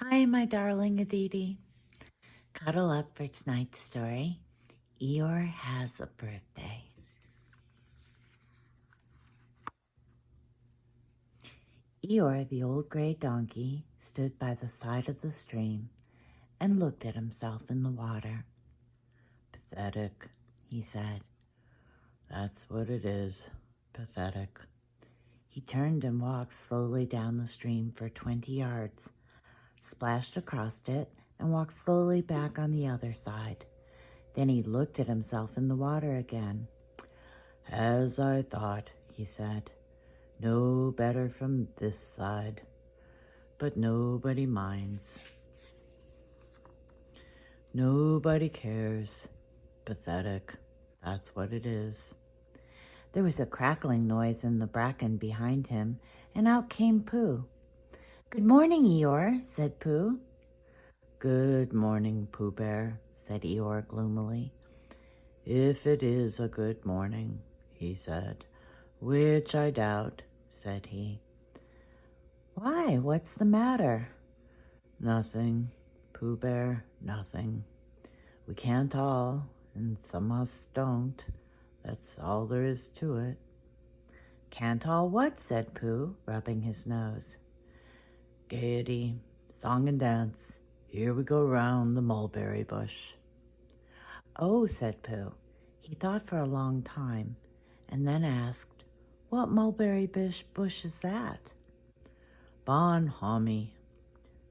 Hi, my darling Aditi. Cuddle up for tonight's story. Eeyore has a birthday. Eeyore, the old gray donkey, stood by the side of the stream and looked at himself in the water. Pathetic, he said. That's what it is, pathetic. He turned and walked slowly down the stream for 20 yards, splashed across it, and walked slowly back on the other side. Then he looked at himself in the water again. As I thought, he said. No better from this side, but nobody minds. Nobody cares. Pathetic, that's what it is. There was a crackling noise in the bracken behind him, and out came Pooh. Good morning, Eeyore, said Pooh. Good morning, Pooh Bear, said Eeyore gloomily. If it is a good morning, he said, which I doubt, said he. Why, what's the matter? Nothing, Pooh Bear, nothing. We can't all, and some of us don't. That's all there is to it. Can't all what? Said Pooh, rubbing his nose. Gaiety, song and dance. Here we go round the mulberry bush. Oh, said Pooh. He thought for a long time, and then asked, What mulberry bush is that? Bon homie,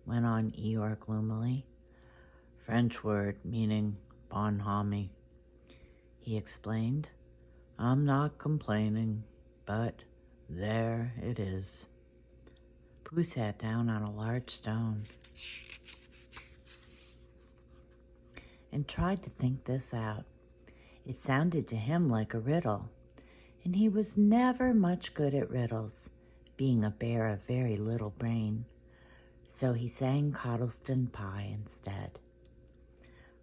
went on Eeyore gloomily. French word meaning bon homie, he explained. I'm not complaining, but there it is. Pooh sat down on a large stone and tried to think this out. It sounded to him like a riddle, and he was never much good at riddles, being a bear of very little brain. So he sang Coddleston Pie instead.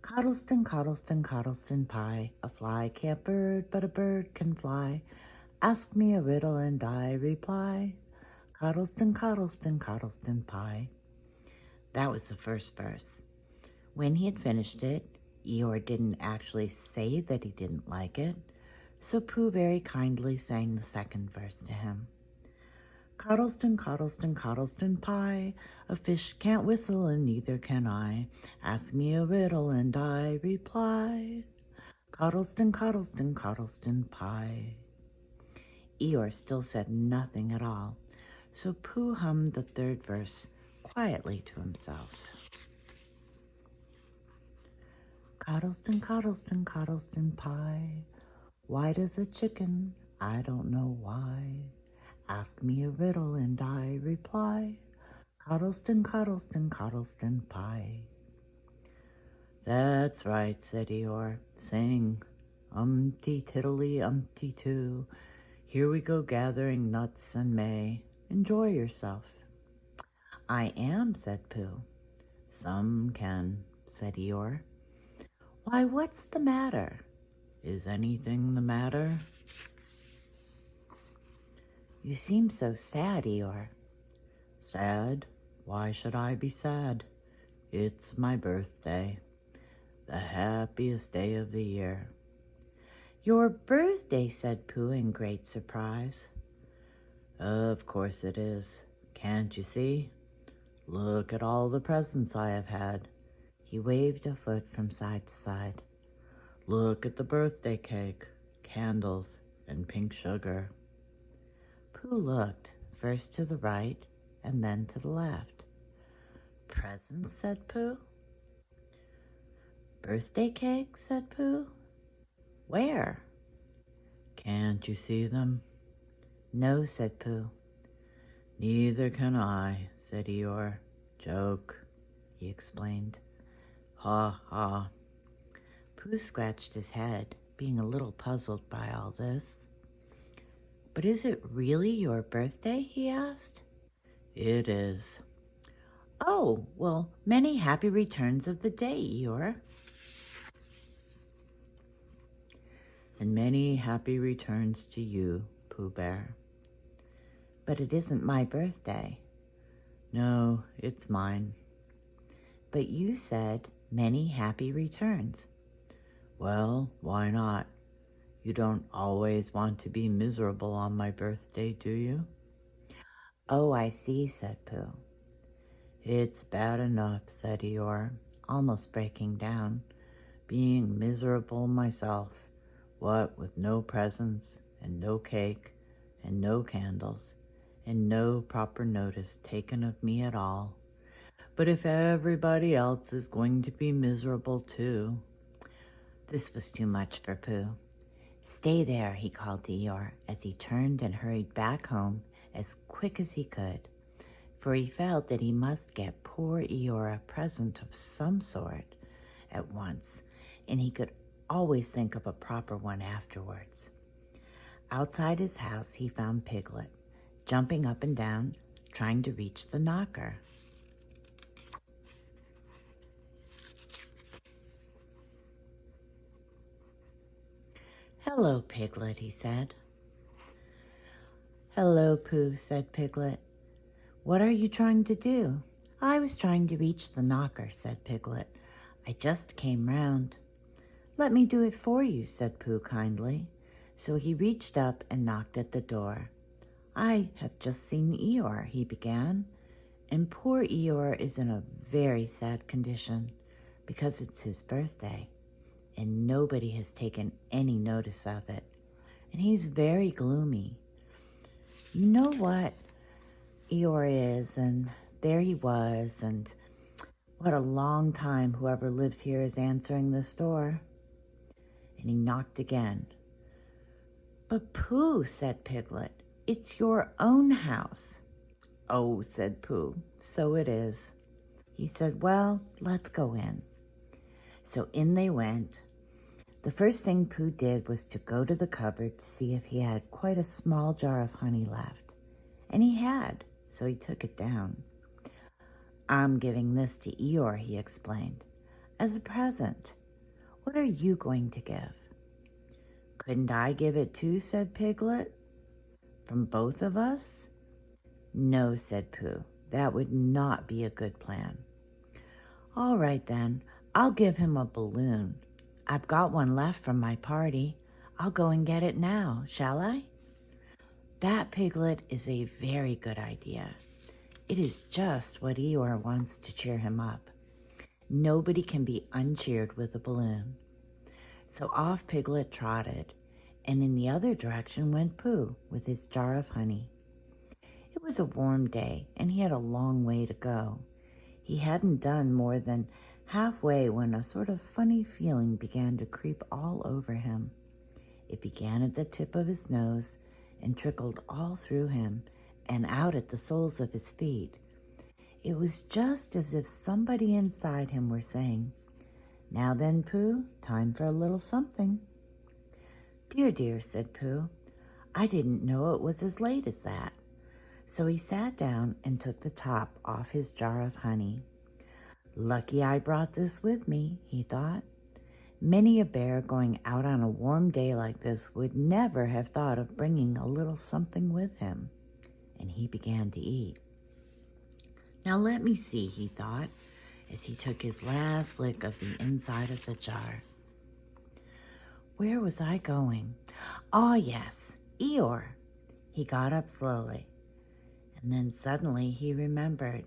Coddleston, Coddleston, Coddleston Pie, a fly can't bird, but a bird can fly. Ask me a riddle and I reply. Coddleston, Coddleston, Coddleston Pie. That was the first verse. When he had finished it, Eeyore didn't actually say that he didn't like it, so Pooh very kindly sang the second verse to him. Coddleston, Coddleston, Coddleston Pie, a fish can't whistle and neither can I. Ask me a riddle and I reply. Coddleston, Coddleston, Coddleston Pie. Eeyore still said nothing at all, so Pooh hummed the third verse quietly to himself. Coddleston, Coddleston, Coddleston Pie, white as a chicken, I don't know why. Ask me a riddle and I reply. Coddleston, Coddleston, Coddleston Pie. That's right, said Eeyore. Sing, umpty tiddly umpty too. Here we go gathering nuts and may. Enjoy yourself. I am, said Pooh. Some can, said Eeyore. Why, what's the matter? Is anything the matter? You seem so sad, Eeyore. Sad? Why should I be sad? It's my birthday, the happiest day of the year. Your birthday, said Pooh in great surprise. Of course it is. Can't you see? Look at all the presents I have had. He waved a foot from side to side. Look at the birthday cake, candles, and pink sugar. Pooh looked, first to the right and then to the left. Presents, said Pooh. Birthday cake, said Pooh. Where? Can't you see them? No, said Pooh. Neither can I, said Eeyore. Joke, he explained. Ha ha. Pooh scratched his head, being a little puzzled by all this. But is it really your birthday? He asked. It is. Oh, well, many happy returns of the day, Eeyore. And many happy returns to you, Pooh Bear. But it isn't my birthday. No, it's mine. but you said many happy returns. Well, why not? You don't always want to be miserable on my birthday, do you? Oh, I see, said Pooh. It's bad enough, said Eeyore, almost breaking down. Being miserable myself, what with no presents, and no cake, and no candles, and no proper notice taken of me at all. But if everybody else is going to be miserable too. This was too much for Pooh. Stay there, he called to Eeyore as he turned and hurried back home as quick as he could, for he felt that he must get poor Eeyore a present of some sort at once, and he could always think of a proper one afterwards. Outside his house, he found Piglet, jumping up and down, trying to reach the knocker. Hello, Piglet, he said. Hello, Pooh, said Piglet. What are you trying to do? I was trying to reach the knocker, said Piglet. I just came round. Let me do it for you, said Pooh kindly. So he reached up and knocked at the door. I have just seen Eeyore, he began, and poor Eeyore is in a very sad condition because it's his birthday, and nobody has taken any notice of it, and he's very gloomy. You know what Eeyore is, and there he was, and what a long time whoever lives here is answering this door. And he knocked again. But Pooh, said Piglet, it's your own house. Oh, said Pooh, so it is. He said, well, let's go in. So in they went. The first thing Pooh did was to go to the cupboard to see if he had quite a small jar of honey left. And he had, so he took it down. I'm giving this to Eeyore, he explained, as a present. What are you going to give? Couldn't I give it too, said Piglet. From both of us? No, said Pooh. That would not be a good plan. All right then, I'll give him a balloon. I've got one left from my party. I'll go and get it now, shall I? That, Piglet, is a very good idea. It is just what Eeyore wants to cheer him up. Nobody can be uncheered with a balloon. So off Piglet trotted, and in the other direction went Pooh with his jar of honey. It was a warm day, and he had a long way to go. He hadn't done more than halfway when a sort of funny feeling began to creep all over him. It began at the tip of his nose and trickled all through him and out at the soles of his feet. It was just as if somebody inside him were saying, Now then, Pooh, time for a little something. Dear, dear, said Pooh, I didn't know it was as late as that. So he sat down and took the top off his jar of honey. Lucky I brought this with me, he thought. Many a bear going out on a warm day like this would never have thought of bringing a little something with him. And he began to eat. Now let me see, he thought, as he took his last lick of the inside of the jar. Where was I going? Ah, yes, Eeyore. He got up slowly, and then suddenly he remembered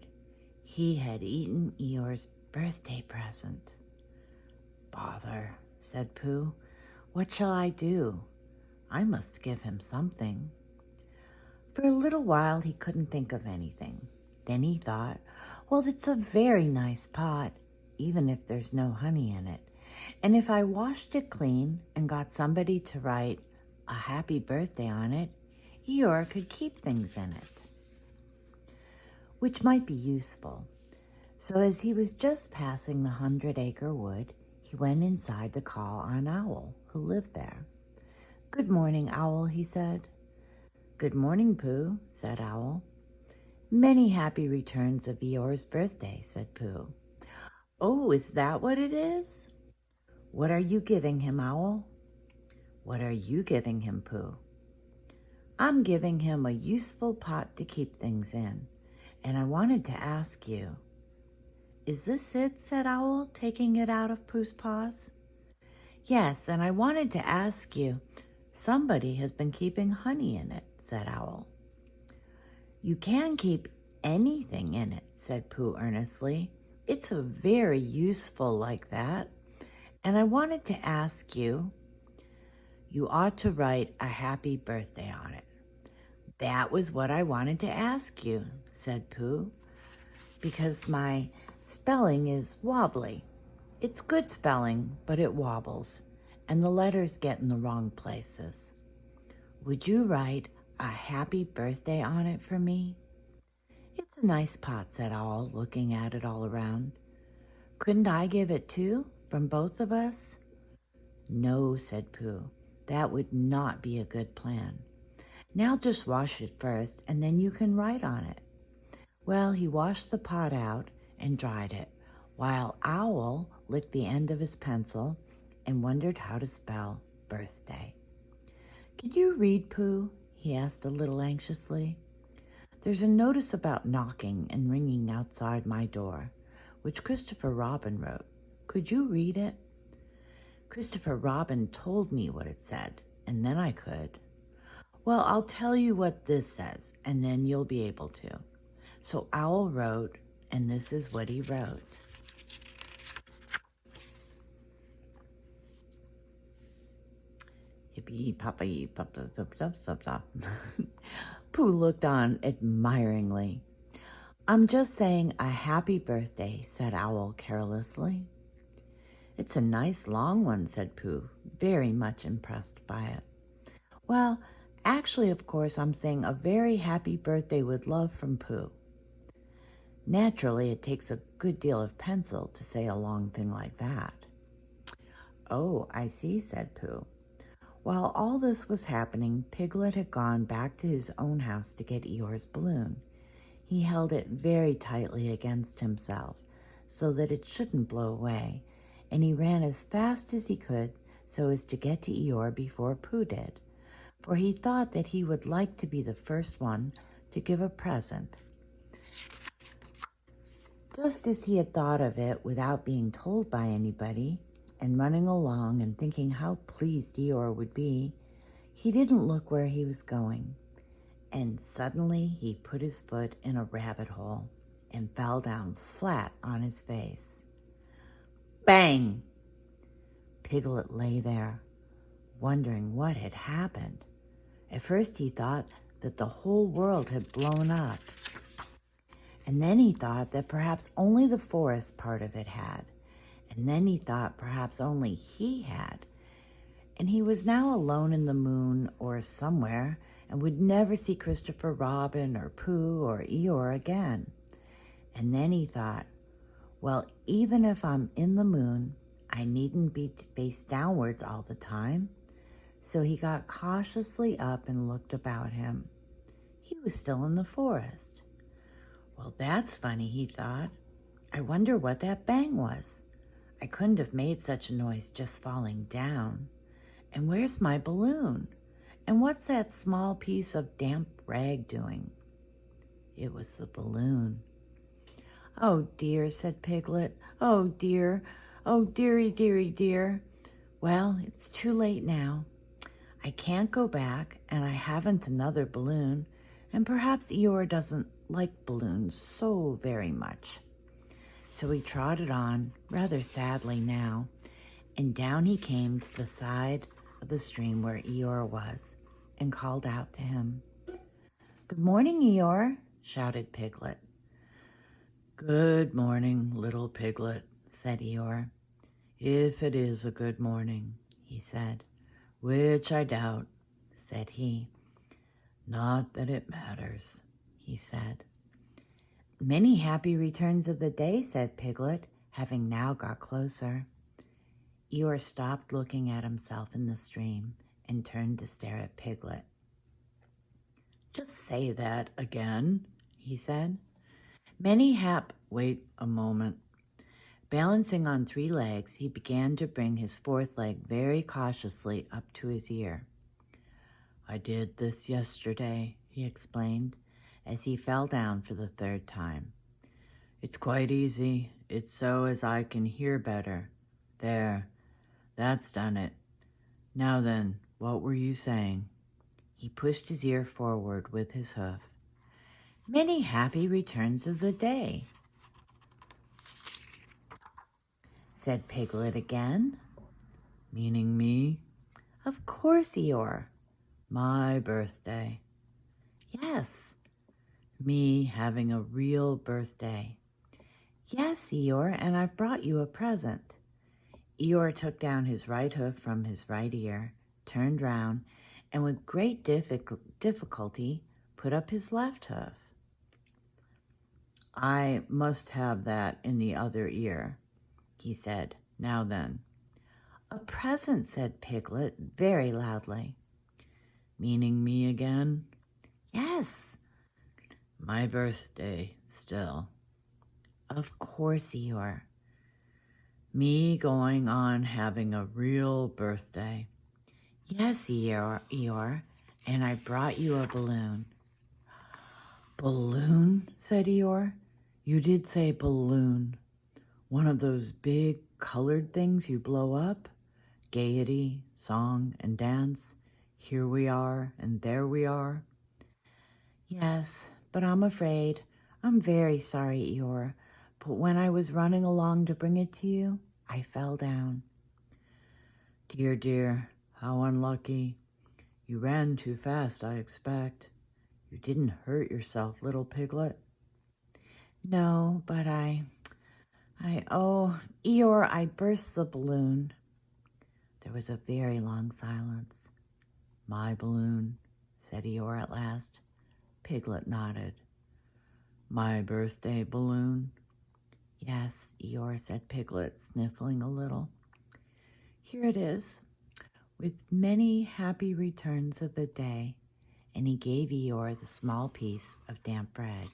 he had eaten Eeyore's birthday present. Bother, said Pooh. What shall I do? I must give him something. For a little while he couldn't think of anything. Then he thought, well, it's a very nice pot, even if there's no honey in it. And if I washed it clean and got somebody to write a happy birthday on it, Eeyore could keep things in it, which might be useful. So as he was just passing the 100-acre wood, he went inside to call on Owl, who lived there. Good morning, Owl, he said. Good morning, Pooh, said Owl. Many happy returns of Eeyore's birthday, said Pooh. Oh, is that what it is? What are you giving him, Owl? What are you giving him, Pooh? I'm giving him a useful pot to keep things in, and I wanted to ask you. Is this it? Said Owl, taking it out of Pooh's paws. Yes, and I wanted to ask you. Somebody has been keeping honey in it, said Owl. You can keep anything in it, said Pooh earnestly. It's a very useful like that. And I wanted to ask you, you ought to write a happy birthday on it. That was what I wanted to ask you, said Pooh, because my spelling is wobbly. It's good spelling, but it wobbles, and the letters get in the wrong places. Would you write a happy birthday on it for me? It's a nice pot, said Owl, looking at it all around. Couldn't I give it too, from both of us? No, said Pooh. That would not be a good plan. Now just wash it first, and then you can write on it. Well, he washed the pot out and dried it, while Owl licked the end of his pencil and wondered how to spell birthday. Can you read, Pooh? He asked a little anxiously. There's a notice about knocking and ringing outside my door, which Christopher Robin wrote. Could you read it? Christopher Robin told me what it said, and then I could. Well, I'll tell you what this says, and then you'll be able to. So Owl wrote, and this is what he wrote. Hippie-papa-papa-papa-papa. Pooh looked on admiringly. I'm just saying a happy birthday, said Owl carelessly. It's a nice long one, said Pooh, very much impressed by it. Well, actually, of course, I'm saying a very happy birthday with love from Pooh. Naturally, it takes a good deal of pencil to say a long thing like that. Oh, I see, said Pooh. While all this was happening, Piglet had gone back to his own house to get Eeyore's balloon. He held it very tightly against himself so that it shouldn't blow away, and he ran as fast as he could so as to get to Eeyore before Pooh did, for he thought that he would like to be the first one to give a present. Just as he had thought of it without being told by anybody, and running along and thinking how pleased Eeyore would be, he didn't look where he was going. And suddenly he put his foot in a rabbit hole and fell down flat on his face. Bang! Piglet lay there, wondering what had happened. At first he thought that the whole world had blown up. And then he thought that perhaps only the forest part of it had. And then he thought perhaps only he had. And he was now alone in the moon or somewhere and would never see Christopher Robin or Pooh or Eeyore again. And then he thought, well, even if I'm in the moon, I needn't be face downwards all the time. So he got cautiously up and looked about him. He was still in the forest. Well, that's funny, he thought. I wonder what that bang was. I couldn't have made such a noise just falling down. And where's my balloon? And what's that small piece of damp rag doing? It was the balloon. Oh dear, said Piglet. Oh dear. Oh dearie, dearie, dear. Well, it's too late now. I can't go back, and I haven't another balloon, and perhaps Eeyore doesn't like balloons so very much. So he trotted on, rather sadly now, and down he came to the side of the stream where Eeyore was, and called out to him. Good morning, Eeyore, shouted Piglet. Good morning, little Piglet, said Eeyore. If it is a good morning, he said, which I doubt, said he. Not that it matters, he said. Many happy returns of the day, said Piglet, having now got closer. Eeyore stopped looking at himself in the stream and turned to stare at Piglet. Just say that again, he said. Wait a moment. Balancing on 3 legs, he began to bring his 4th leg very cautiously up to his ear. I did this yesterday, he explained, as he fell down for the 3rd time. It's quite easy. It's so as I can hear better. There, that's done it. Now then, what were you saying? He pushed his ear forward with his hoof. Many happy returns of the day, said Piglet again. Meaning me? Of course, Eeyore. My birthday. Yes, me having a real birthday. Yes, Eeyore, and I've brought you a present. Eeyore took down his right hoof from his right ear, turned round, and with great difficulty put up his left hoof. I must have that in the other ear, he said. Now then. A present, said Piglet very loudly. Meaning me again? Yes. My birthday still. Of course, Eeyore. Me going on having a real birthday. Yes, Eeyore, and I brought you a balloon. Balloon, said Eeyore. You did say balloon. One of those big colored things you blow up? Gaiety, song, and dance. Here we are, and there we are. Yes, but I'm afraid. I'm very sorry, Eeyore, but when I was running along to bring it to you, I fell down. Dear, dear, how unlucky. You ran too fast, I expect. You didn't hurt yourself, little Piglet? No, but Eeyore, I burst the balloon. There was a very long silence. My balloon, said Eeyore at last. Piglet nodded. My birthday balloon? Yes, Eeyore, said Piglet, sniffling a little. Here it is, with many happy returns of the day, and he gave Eeyore the small piece of damp rag.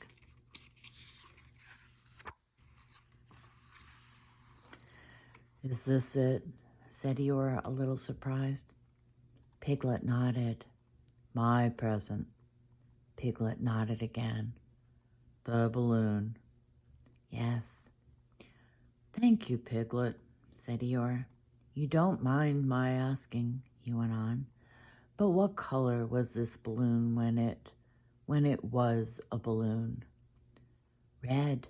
Is this it? Said Eeyore, a little surprised. Piglet nodded. My present. Piglet nodded again. The balloon. Yes. Thank you, Piglet, said Eeyore. You don't mind my asking, he went on, but what color was this balloon when it was a balloon? Red.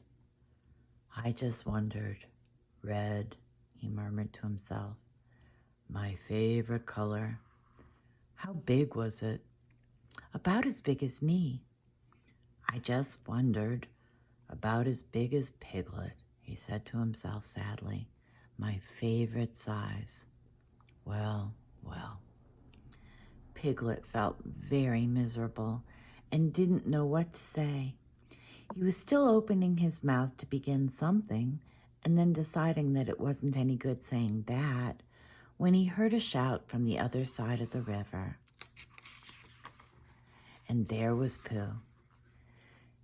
I just wondered. Red, he murmured to himself. My favorite color. How big was it? About as big as me. I just wondered. About as big as Piglet, he said to himself sadly. My favorite size. Well, well. Piglet felt very miserable and didn't know what to say. He was still opening his mouth to begin something and then deciding that it wasn't any good saying that when he heard a shout from the other side of the river. And there was Pooh.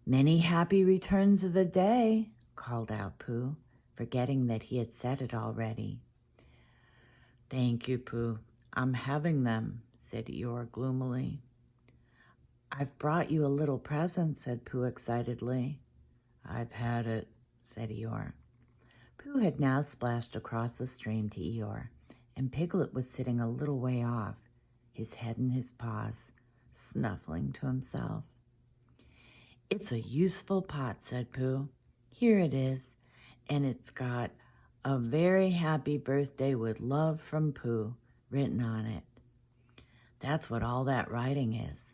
Many happy returns of the day, called out Pooh, forgetting that he had said it already. Thank you, Pooh. I'm having them, said Eeyore gloomily. I've brought you a little present, said Pooh excitedly. I've had it, said Eeyore. Pooh had now splashed across the stream to Eeyore, and Piglet was sitting a little way off, his head in his paws, snuffling to himself. It's a useful pot, said Pooh. Here it is, and it's got a very happy birthday with love from Pooh written on it. That's what all that writing is,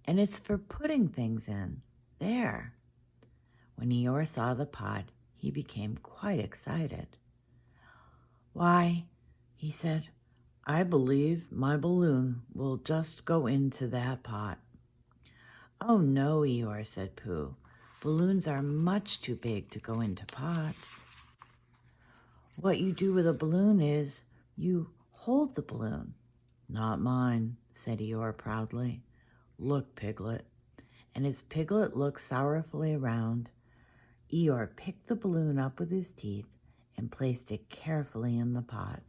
and it's for putting things in. There. When Eeyore saw the pot, he became quite excited. Why, he said, I believe my balloon will just go into that pot. Oh, no, Eeyore, said Pooh. Balloons are much too big to go into pots. What you do with a balloon is you hold the balloon. Not mine, said Eeyore proudly. Look, Piglet. And as Piglet looked sorrowfully around, Eeyore picked the balloon up with his teeth and placed it carefully in the pot,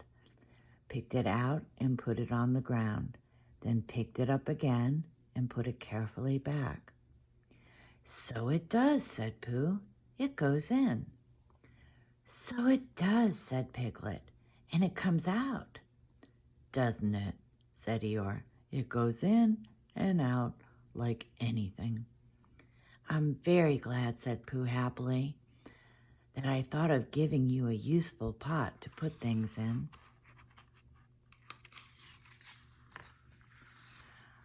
picked it out and put it on the ground, then picked it up again and put it carefully back. So it does, said Pooh. it goes in. So it does, said Piglet, and it comes out. Doesn't it, said Eeyore. It goes in and out like anything. I'm very glad, said Pooh happily, that I thought of giving you a useful pot to put things in.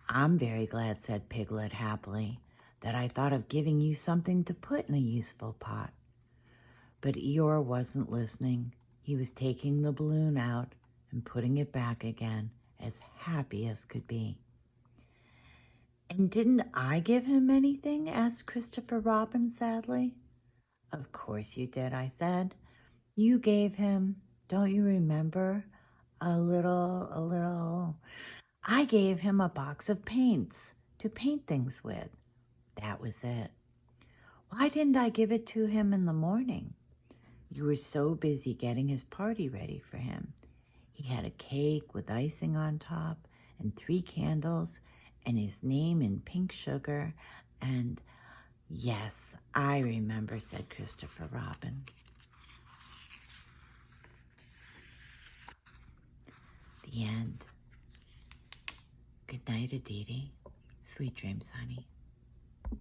I'm very glad, said Piglet happily, that I thought of giving you something to put in a useful pot. But Eeyore wasn't listening. He was taking the balloon out and putting it back again, as happy as could be. And didn't I give him anything? Asked Christopher Robin sadly. Of course you did, I said. You gave him, don't you remember, a little... I gave him a box of paints to paint things with. That was it. Why didn't I give it to him in the morning? You were so busy getting his party ready for him. He had a cake with icing on top and 3 candles and his name in pink sugar and... Yes, I remember, said Christopher Robin. The end. Good night, Aditi. Sweet dreams, honey.